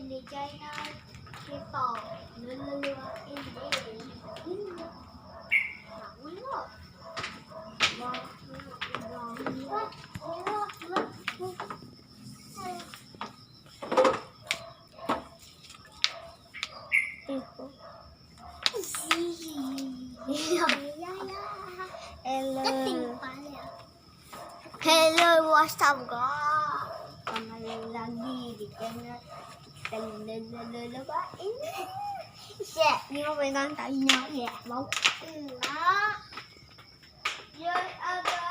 di channel kita terlihat ini Hello, what's up guys? Kembali lagi di channel terlihat ini. Ini mau pegang talinya ya, mau enak. Ya abang.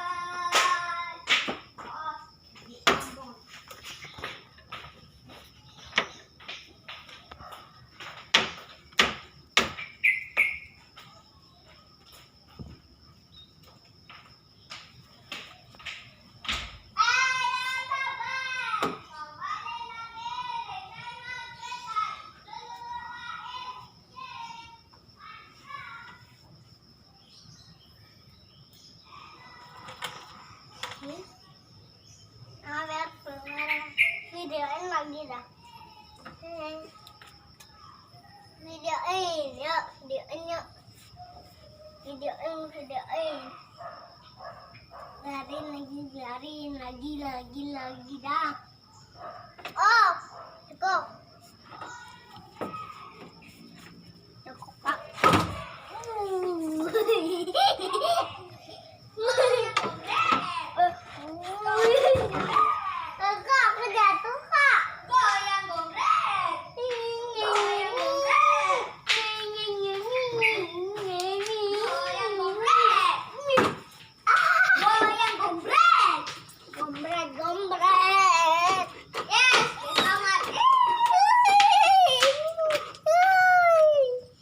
Videoin lagi dah. Videoin yuk, videoin yuk. Videoin. Biarin lagi dah.